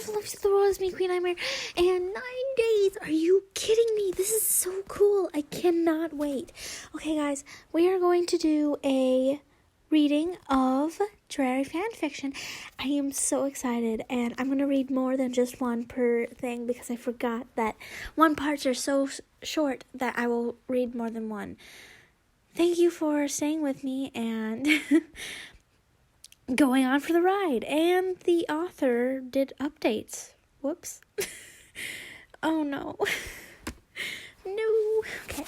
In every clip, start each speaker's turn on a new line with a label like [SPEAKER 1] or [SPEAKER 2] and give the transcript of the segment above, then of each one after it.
[SPEAKER 1] wonderful love to the world is me, Queen Nightmare, and 9 days. Are you kidding me? This is so cool. I cannot wait. Okay, guys, we are going to do a reading of Drarry Fanfiction. I am so excited, and I'm going to read more than just one per thing because I forgot that one parts are so short that I will read more than one. Thank you for staying with me and going on for the ride. And the author did updates. Whoops. Oh no. No. Okay.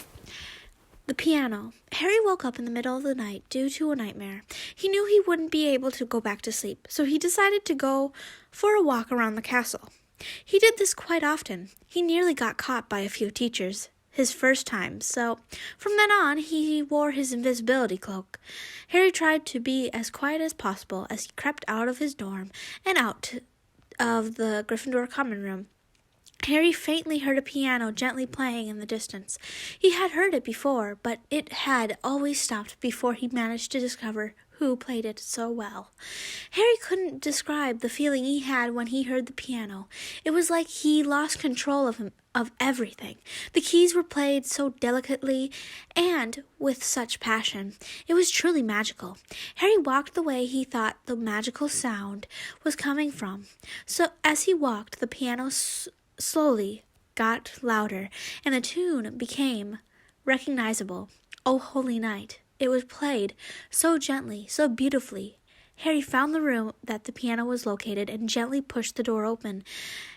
[SPEAKER 1] The piano. Harry woke up in the middle of the night due to a nightmare. He knew he wouldn't be able to go back to sleep, so he decided to go for a walk around the castle. He did this quite often. He nearly got caught by a few teachers his first time, so from then on he wore his invisibility cloak. Harry tried to be as quiet as possible as he crept out of his dorm and out of the Gryffindor common room. Harry faintly heard a piano gently playing in the distance. He had heard it before, but it had always stopped before he managed to discover who played it so well. Harry couldn't describe the feeling he had when he heard the piano. It was like he lost control of everything. The keys were played so delicately and with such passion. It was truly magical. Harry walked the way he thought the magical sound was coming from. So as he walked, the piano slowly got louder, and the tune became recognizable. "O Holy Night." It was played so gently, so beautifully. Harry found the room that the piano was located and gently pushed the door open.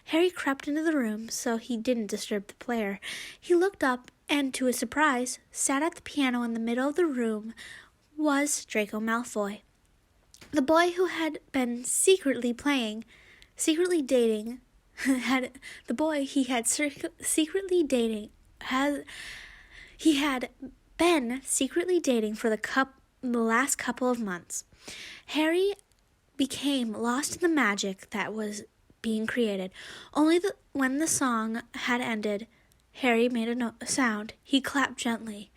[SPEAKER 1] Harry crept into the room so he didn't disturb the player. He looked up and, to his surprise, sat at the piano in the middle of the room was Draco Malfoy. The boy who had been secretly dating for the last couple of months. Harry became lost in the magic that was being created. When the song had ended, Harry made a sound. He clapped gently,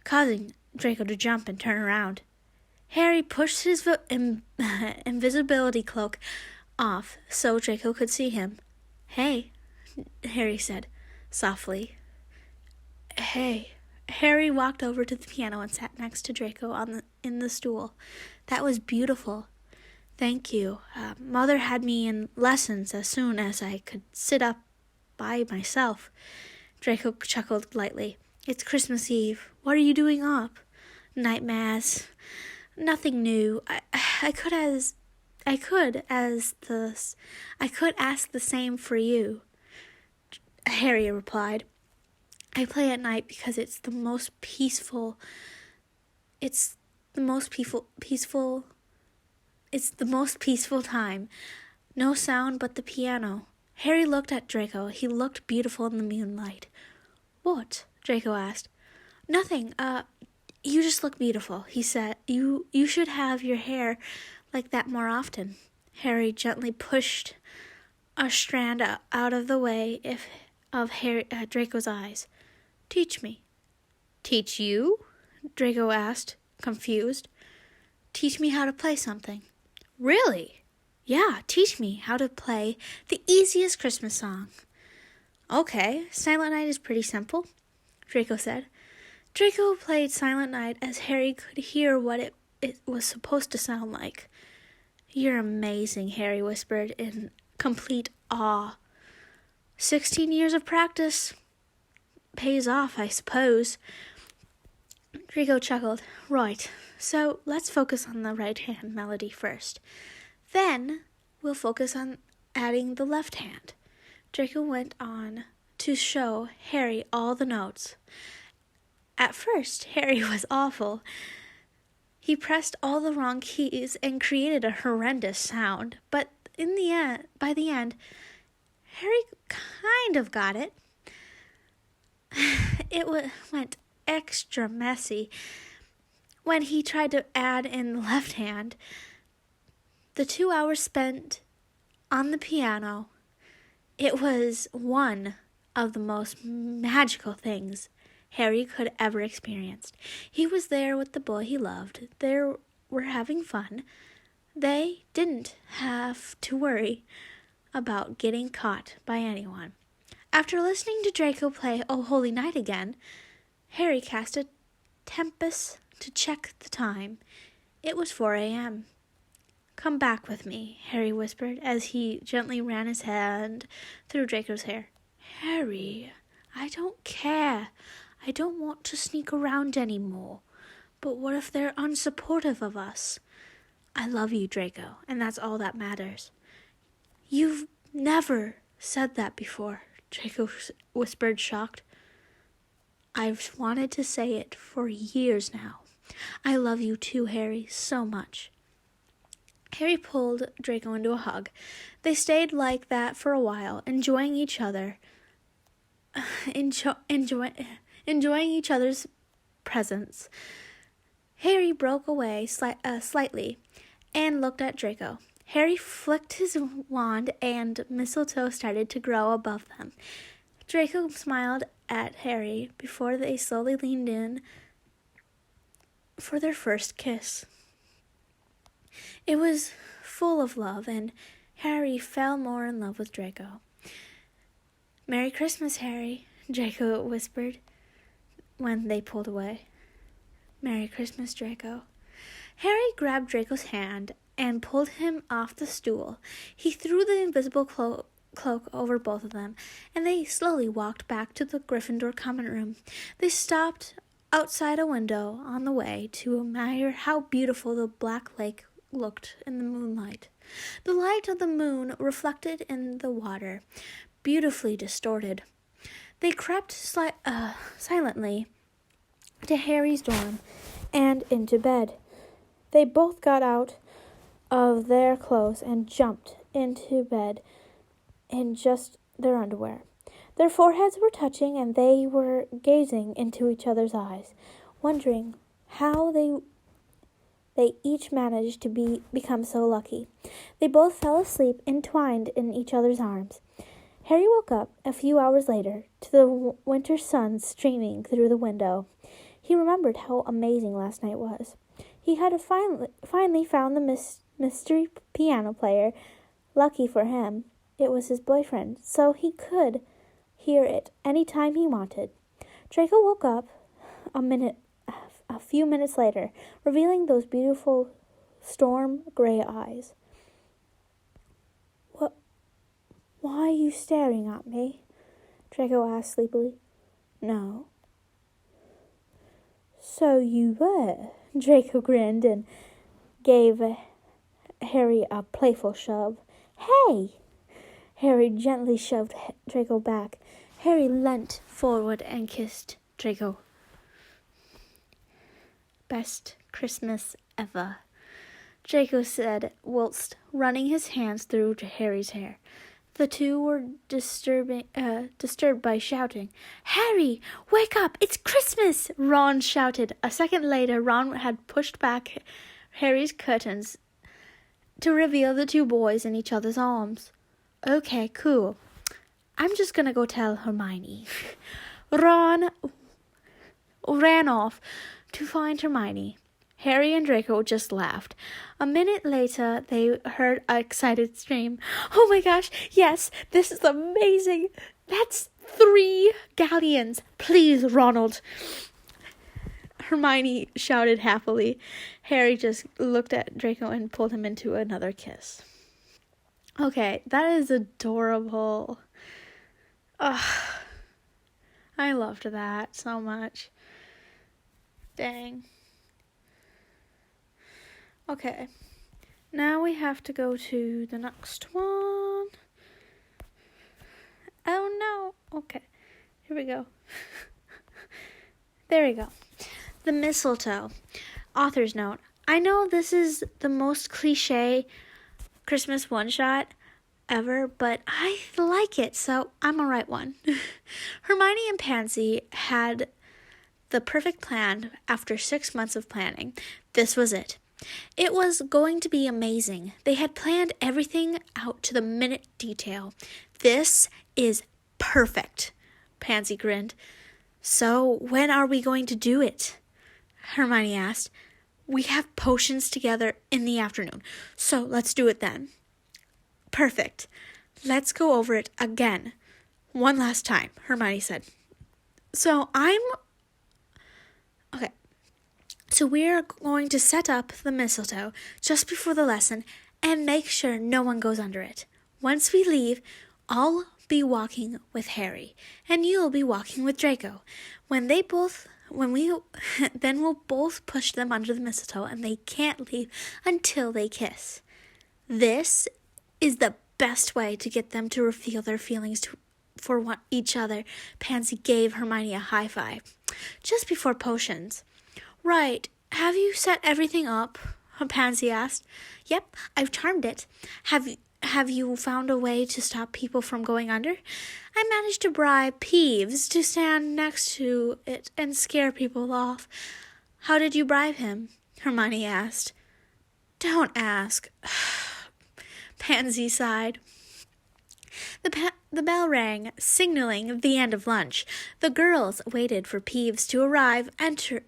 [SPEAKER 1] causing Draco to jump and turn around. Harry pushed his invisibility cloak off so Draco could see him. "Hey," Harry said softly. "Hey." Harry walked over to the piano and sat next to Draco in the stool. "That was beautiful. Thank you. Mother had me in lessons as soon as I could sit up by myself." Draco chuckled lightly. "It's Christmas Eve. What are you doing up?" "Night Mass. Nothing new. I could ask the same for you," Harry replied. "I play at night because it's the most peaceful time. No sound but the piano." Harry looked at Draco. He looked beautiful in the moonlight. "What?" Draco asked. "Nothing. You just look beautiful," he said. You should have your hair like that more often." Harry gently pushed a strand out of the way of Draco's eyes. "Teach me." "Teach you?" Draco asked, confused. "Teach me how to play something." "Really?" "Yeah, teach me how to play the easiest Christmas song." "Okay, Silent Night is pretty simple," Draco said. Draco played Silent Night as Harry could hear what it was supposed to sound like. "You're amazing," Harry whispered in complete awe. 16 years of practice pays off, I suppose. Draco chuckled. "Right, so let's focus on the right-hand melody first. Then we'll focus on adding the left hand." Draco went on to show Harry all the notes. At first, Harry was awful. He pressed all the wrong keys and created a horrendous sound, but by the end, Harry kind of got it. It went extra messy when he tried to add in the left hand. The 2 hours spent on the piano, it was one of the most magical things Harry could ever experience. He was there with the boy he loved. They were having fun. They didn't have to worry about getting caught by anyone. After listening to Draco play O Holy Night again, Harry cast a tempest to check the time. It was 4 a.m. "Come back with me," Harry whispered as he gently ran his hand through Draco's hair. "Harry, I don't care. I don't want to sneak around anymore. But what if they're unsupportive of us? I love you, Draco, and that's all that matters." "You've never said that before," Draco whispered, shocked. "I've wanted to say it for years now. I love you too, Harry, so much." Harry pulled Draco into a hug. They stayed like that for a while, enjoying each other's presence. Harry broke away slightly and looked at Draco. Harry flicked his wand and mistletoe started to grow above them. Draco smiled at Harry before they slowly leaned in for their first kiss. It was full of love, and Harry fell more in love with Draco. "Merry Christmas, Harry," Draco whispered when they pulled away. "Merry Christmas, Draco." Harry grabbed Draco's hand and pulled him off the stool. He threw the invisible cloak over both of them, and they slowly walked back to the Gryffindor common room. They stopped outside a window on the way to admire how beautiful the black lake looked in the moonlight. The light of the moon reflected in the water, beautifully distorted. They crept silently to Harry's dorm and into bed. They both got out of their clothes and jumped into bed in just their underwear. Their foreheads were touching and they were gazing into each other's eyes, wondering how they each managed to become so lucky. They both fell asleep entwined in each other's arms. Harry woke up a few hours later to the winter sun streaming through the window. He remembered how amazing last night was. He had finally found the mystery piano player. Lucky for him, it was his boyfriend, so he could hear it any time he wanted. Draco woke up a few minutes later, revealing those beautiful storm gray eyes. Why are you staring at me?" Draco asked sleepily. "No." "So you were." Draco grinned and gave Harry a playful shove. "Hey!" Harry gently shoved Draco back. Harry leant forward and kissed Draco. "Best Christmas ever," Draco said whilst running his hands through Harry's hair. The two were disturbed by shouting. "Harry, wake up! It's Christmas!" Ron shouted. A second later, Ron had pushed back Harry's curtains to reveal the two boys in each other's arms. "Okay, cool. I'm just gonna go tell Hermione." Ron ran off to find Hermione. Harry and Draco just laughed. A minute later, they heard an excited scream. "Oh my gosh, yes, this is amazing! That's 3 galleons! Please, Ronald!" Hermione shouted happily. Harry just looked at Draco and pulled him into another kiss. Okay, that is adorable. I loved that so much. Dang. Okay, now we have to go to the next one. Oh no. Okay, here we go. There we go. The Mistletoe. Author's note. I know this is the most cliche Christmas one-shot ever, but I like it, so I'm gonna write one. Hermione and Pansy had the perfect plan after 6 months of planning. This was it. It was going to be amazing. They had planned everything out to the minute detail. "This is perfect," Pansy grinned. "So when are we going to do it?" Hermione asked. "We have potions together in the afternoon, so let's do it then." "Perfect." Let's go over it again. One last time, Hermione said. So we're going to set up the mistletoe just before the lesson and make sure no one goes under it. Once we leave, I'll be walking with Harry, and you'll be walking with Draco. Then we'll both push them under the mistletoe, and they can't leave until they kiss. This is the best way to get them to reveal their feelings for each other. Pansy gave Hermione a high five. Just before potions. Right. Have you set everything up? Pansy asked. Yep, I've charmed it. Have you found a way to stop people from going under? I managed to bribe Peeves to stand next to it and scare people off. How did you bribe him? Hermione asked. Don't ask. Pansy sighed. The bell rang, signaling the end of lunch. The girls waited for Peeves to arrive, entered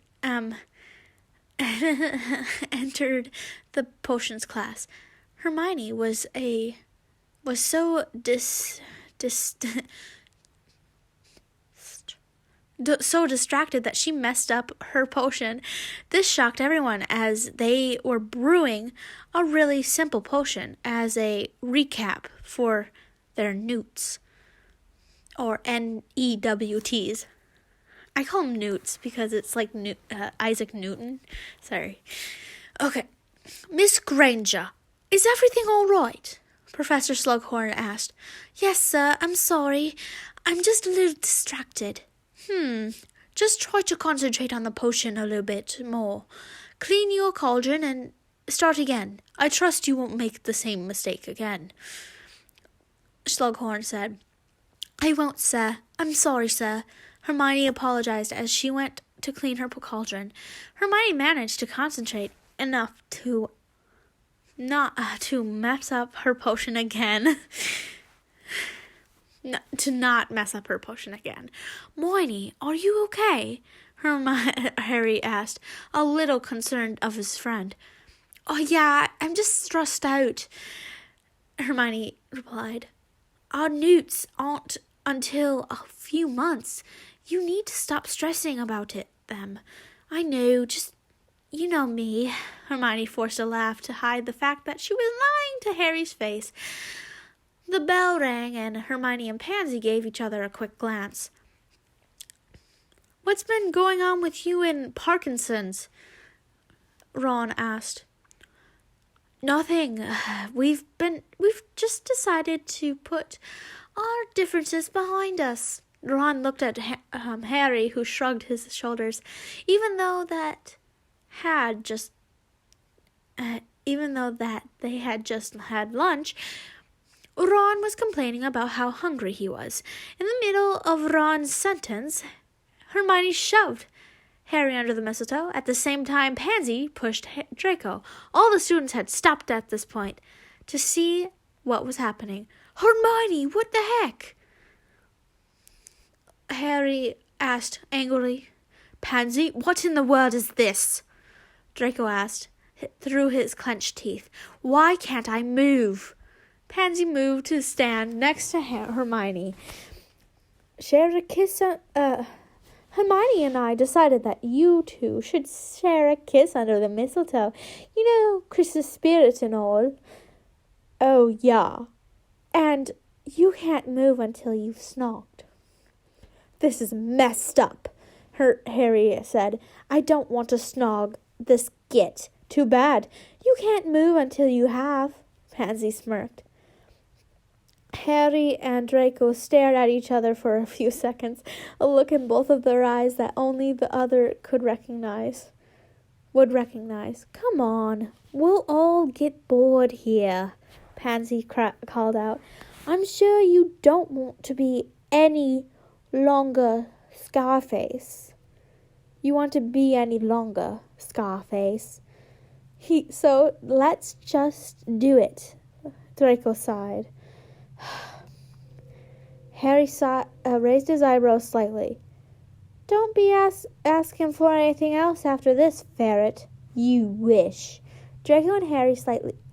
[SPEAKER 1] the potions class. Hermione was so distracted that she messed up her potion. This shocked everyone as they were brewing a really simple potion as a recap for their newts, or NEWTs. I call them newts because it's like Isaac Newton. Sorry. Okay. Miss Granger, is everything all right? Professor Slughorn asked. Yes, sir. I'm sorry. I'm just a little distracted. Just try to concentrate on the potion a little bit more. Clean your cauldron and start again. I trust you won't make the same mistake again. Slughorn said. I won't, sir. I'm sorry, sir. Hermione apologized as she went to clean her cauldron. Hermione managed to concentrate enough to not mess up her potion again. To not mess up her potion again. Hermione, are you okay? Harry asked, a little concerned of his friend. Oh, yeah, I'm just stressed out, Hermione replied. Our newts aren't until a few months. You need to stop stressing about them. I know, you know me. Hermione forced a laugh to hide the fact that she was lying to Harry's face. The bell rang, and Hermione and Pansy gave each other a quick glance. What's been going on with you and Parkinson's? Ron asked. Nothing. We've just decided to put our differences behind us. Ron looked at Harry, who shrugged his shoulders. Even though they had just had lunch, Ron was complaining about how hungry he was. In the middle of Ron's sentence, Hermione shoved Harry under the mistletoe. At the same time, Pansy pushed Draco. All the students had stopped at this point to see what was happening. Hermione, what the heck? Harry asked angrily. Pansy, what in the world is this? Draco asked through his clenched teeth. Why can't I move? Pansy moved to stand next to Hermione. Share a kiss. Hermione and I decided that you two should share a kiss under the mistletoe. You know, Christmas spirit and all. Oh, yeah. And you can't move until you've snogged. This is messed up, Harry said. I don't want to snog this git. Too bad. You can't move until you have. Pansy smirked. Harry and Draco stared at each other for a few seconds, a look in both of their eyes that only the other would recognize. Come on, we'll all get bored here, Pansy called out. I'm sure you don't want to be any longer Scarface. You want to be any longer Scarface. So let's just do it, Draco sighed. Harry raised his eyebrows slightly. Don't be asking for anything else after this, ferret. You wish, Draco and Harry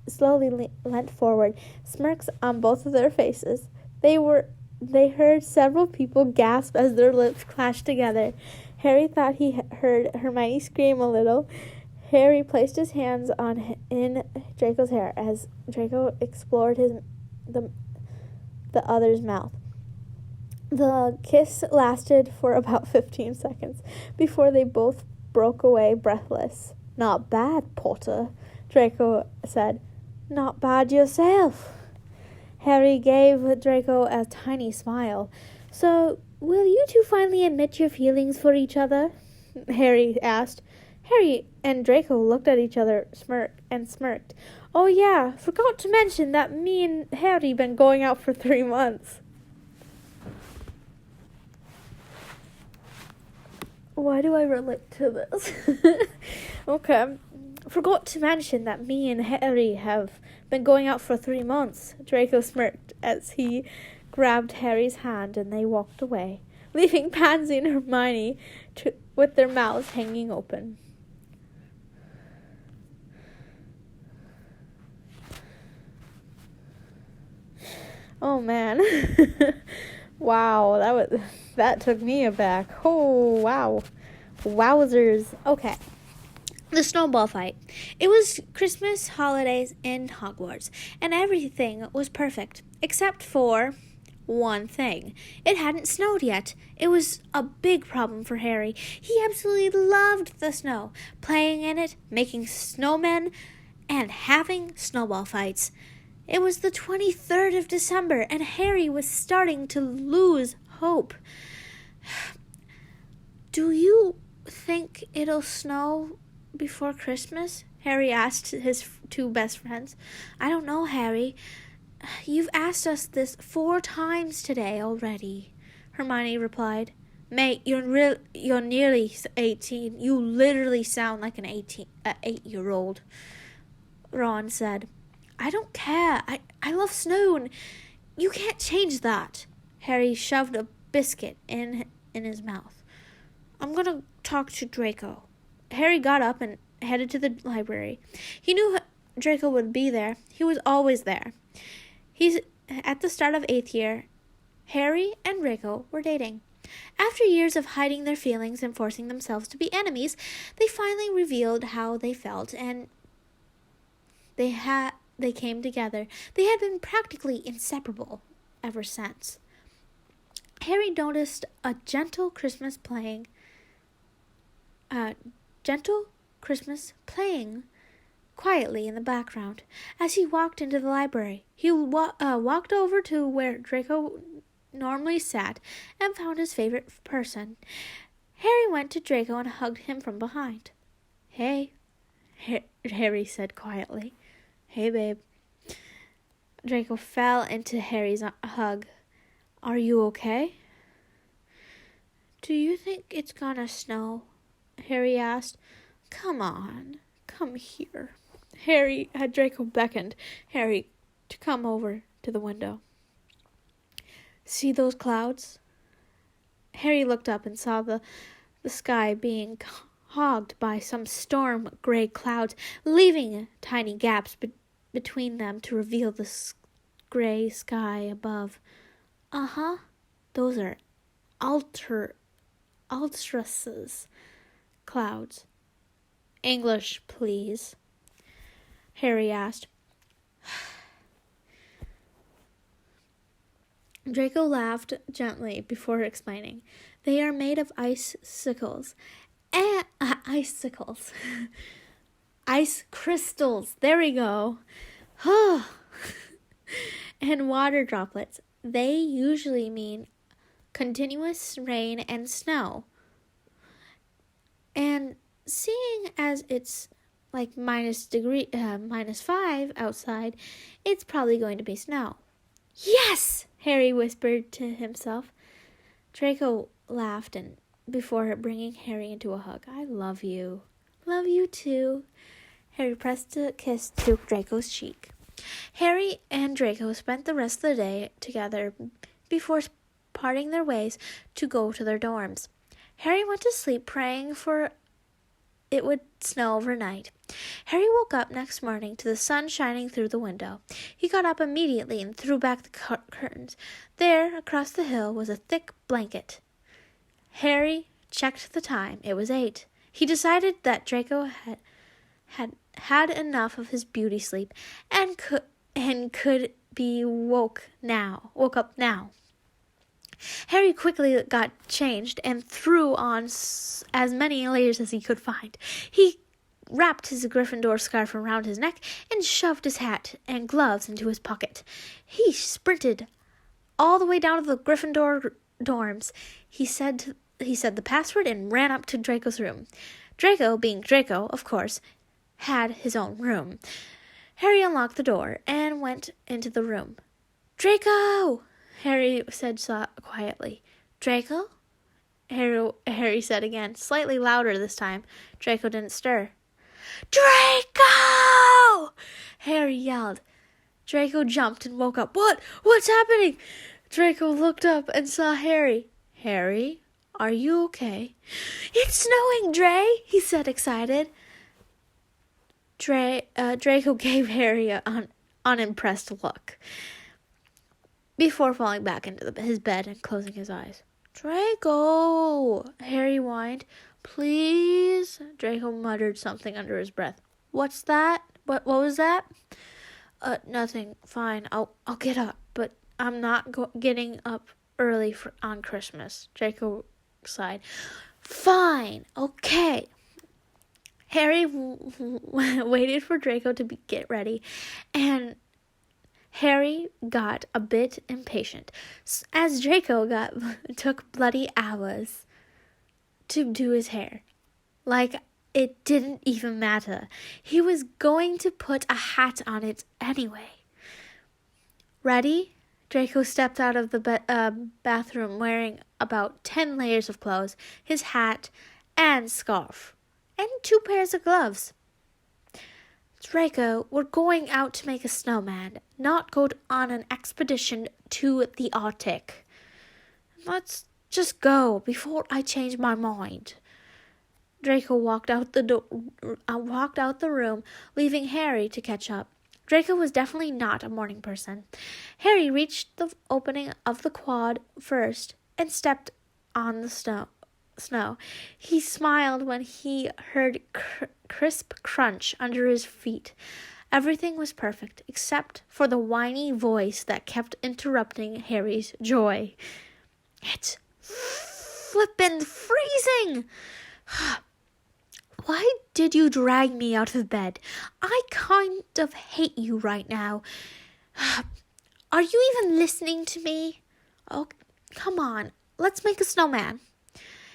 [SPEAKER 1] slowly leant forward, smirks on both of their faces. They heard several people gasp as their lips clashed together. Harry thought he heard Hermione scream a little. Harry placed his hands in Draco's hair as Draco explored the other's mouth. The kiss lasted for about 15 seconds before they both broke away breathless. "Not bad, Potter," Draco said. "Not bad yourself." Harry gave Draco a tiny smile. "So, will you two finally admit your feelings for each other?" Harry asked. Harry and Draco looked at each other and smirked. "Oh yeah, forgot to mention that me and Harry been going out for 3 months." Why do I relate to this? Okay. "Forgot to mention that me and Harry have been going out for 3 months." Draco smirked as he grabbed Harry's hand and they walked away, leaving Pansy and Hermione with their mouths hanging open. Oh man. Wow, that took me aback. Oh, wow. Wowzers. Okay. The snowball fight. It was Christmas holidays in Hogwarts, and everything was perfect, except for one thing. It hadn't snowed yet. It was a big problem for Harry. He absolutely loved the snow, playing in it, making snowmen, and having snowball fights. It was the 23rd of December, and Harry was starting to lose hope. "Do you think it'll snow before Christmas?" Harry asked his 2 best friends. "I don't know, Harry. You've asked us this 4 times today already," Hermione replied. "Mate, you're nearly 18. You literally sound like an 8-year-old, Ron said. "I don't care. I love snow, and you can't change that." Harry shoved a biscuit in his mouth. "I'm going to talk to Draco." Harry got up and headed to the library. He knew Draco would be there. He was always there. He's at the start of 8th year. Harry and Draco were dating. After years of hiding their feelings and forcing themselves to be enemies, they finally revealed how they felt, and they came together. They had been practically inseparable ever since. Harry noticed a gentle Christmas playing quietly in the background. As he walked into the library, he walked over to where Draco normally sat and found his favorite person. Harry went to Draco and hugged him from behind. "Hey," Harry said quietly. "Hey, babe." Draco fell into Harry's hug. "Are you okay?" "Do you think it's gonna snow?" Harry asked. "Come on, come here." Draco beckoned Harry to come over to the window. "See those clouds?" Harry looked up and saw the sky being hogged by some storm gray clouds, leaving tiny gaps between them to reveal the gray sky above. "Uh-huh, those are Altraces clouds." "English, please," Harry asked. Draco laughed gently before explaining. "They are made of icicles. Icicles. Ice crystals. There we go. And water droplets. They usually mean continuous rain and snow. And seeing as it's like -5 outside, it's probably going to be snow." "Yes!" Harry whispered to himself. Draco laughed and before bringing Harry into a hug. "I love you." "Love you too." Harry pressed a kiss to Draco's cheek. Harry and Draco spent the rest of the day together before parting their ways to go to their dorms. Harry went to sleep praying for it would snow overnight. Harry woke up next morning to the sun shining through the window. He got up immediately and threw back the curtains. There, across the hill, was a thick blanket. Harry checked the time. It was 8. He decided that Draco had enough of his beauty sleep and could be woke up now. Harry quickly got changed and threw on as many layers as he could find. He wrapped his Gryffindor scarf around his neck and shoved his hat and gloves into his pocket. He sprinted all the way down to the Gryffindor dorms. He said the password and ran up to Draco's room. Draco, being Draco, of course, had his own room. Harry unlocked the door and went into the room. "Draco!" Harry said quietly. "Draco?" Harry said again, slightly louder this time. Draco didn't stir. "Draco!" Harry yelled. Draco jumped and woke up. What's happening?" Draco looked up and saw Harry. "Harry, are you okay?" "It's snowing, Dray," he said, excited. Draco gave Harry an unimpressed look before falling back into his bed and closing his eyes. "Draco," Harry whined. "Please?" Draco muttered something under his breath. "What's that? What was that?" Nothing. Fine. I'll get up, but I'm not getting up early on Christmas." Draco sighed. "Fine. Okay." Harry waited for Draco to get ready, and Harry got a bit impatient, as Draco took bloody hours to do his hair. Like it didn't even matter. He was going to put a hat on it anyway. "Ready?" Draco stepped out of the bathroom wearing about 10 layers of clothes, his hat and scarf, and 2 pairs of gloves. "Draco, we're going out to make a snowman, not go on an expedition to the Arctic. Let's just go before I change my mind." Draco walked out the room, leaving Harry to catch up. Draco was definitely not a morning person. Harry reached the opening of the quad first and stepped on the snow. He smiled when he heard crisp crunch under his feet. Everything was perfect, except for the whiny voice that kept interrupting Harry's joy. "It's flippin' freezing! Why did you drag me out of bed? I kind of hate you right now. Are you even listening to me? Oh, come on, let's make a snowman."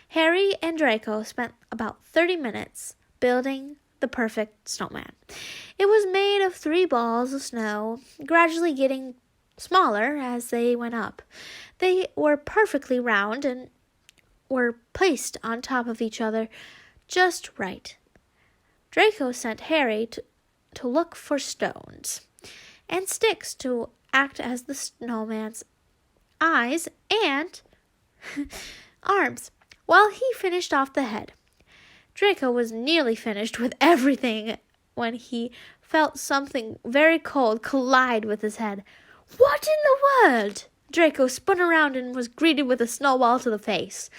[SPEAKER 1] Harry and Draco spent about 30 minutes building the perfect snowman. It was made of 3 balls of snow, gradually getting smaller as they went up. They were perfectly round and were placed on top of each other just right. Draco sent Harry to look for stones and sticks to act as the snowman's eyes and arms, while he finished off the head. Draco was nearly finished with everything when he felt something very cold collide with his head. "What in the world?" Draco spun around and was greeted with a snowball to the face,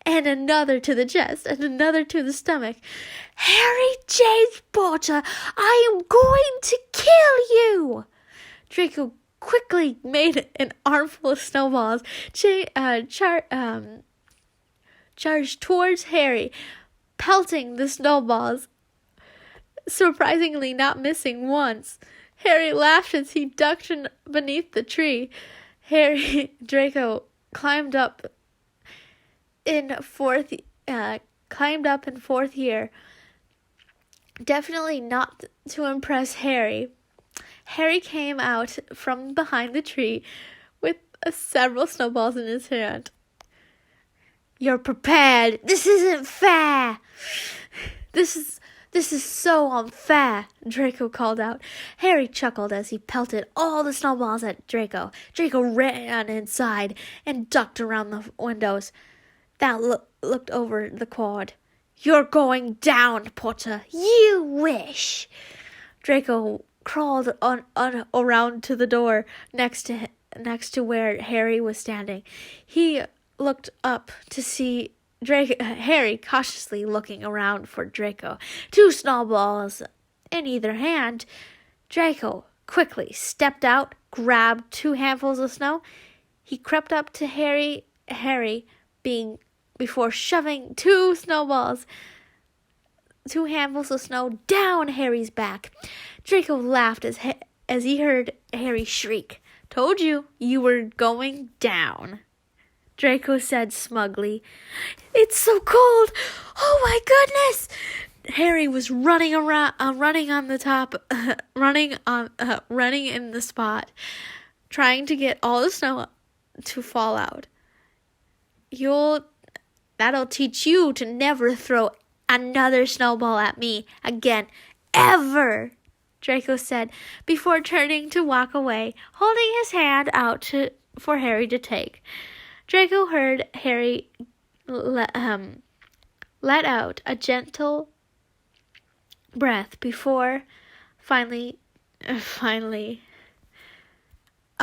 [SPEAKER 1] and another to the chest, and another to the stomach. "Harry James Potter, I am going to kill you!" Draco quickly made an armful of snowballs, charged towards Harry, pelting the snowballs, surprisingly not missing once. Harry laughed as he ducked beneath the tree. Draco climbed up in fourth year, definitely not to impress Harry. Harry came out from behind the tree with several snowballs in his hand. "You're prepared. This isn't fair. This is so unfair," Draco called out. Harry chuckled as he pelted all the snowballs at Draco. Draco ran inside and ducked around the windows that looked over the quad. You're going down, Potter. You wish. Draco crawled on around to the door next to where Harry was standing. He looked up to see Harry cautiously looking around for Draco. 2 snowballs in either hand. Draco quickly stepped out, grabbed 2 handfuls of snow. He crept up to Harry before shoving 2 handfuls of snow down Harry's back. Draco laughed as he heard Harry shriek. Told you were going down, Draco said smugly. It's so cold. Oh my goodness. Harry was running in the spot, trying to get all the snow to fall out. That'll teach you to never throw another snowball at me again, ever, Draco said before turning to walk away, holding his hand out for Harry to take. Draco heard Harry let out a gentle breath before finally a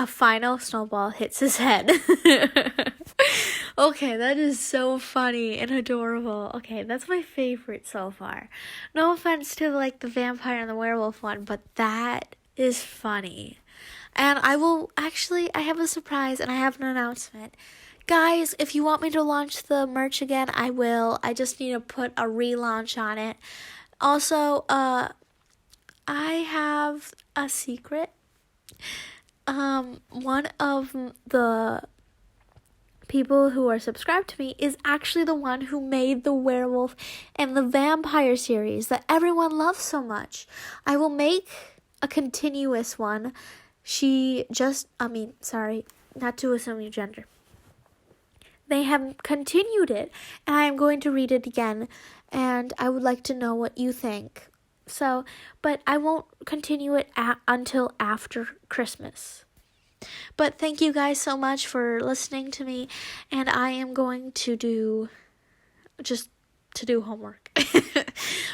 [SPEAKER 1] final snowball hits his head. Okay, that is so funny and adorable. Okay, that's my favorite so far. No offense to the vampire and the werewolf one, but that is funny. And I have a surprise and I have an announcement. Guys, if you want me to launch the merch again, I will. I just need to put a relaunch on it. Also, I have a secret. One of the people who are subscribed to me is actually the one who made the werewolf and the vampire series that everyone loves so much. I will make a continuous one. Not to assume your gender. They have continued it, and I am going to read it again, and I would like to know what you think. But I won't continue it until after Christmas. But thank you guys so much for listening to me, and I am going to do homework.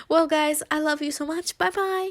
[SPEAKER 1] Well, guys, I love you so much. Bye-bye.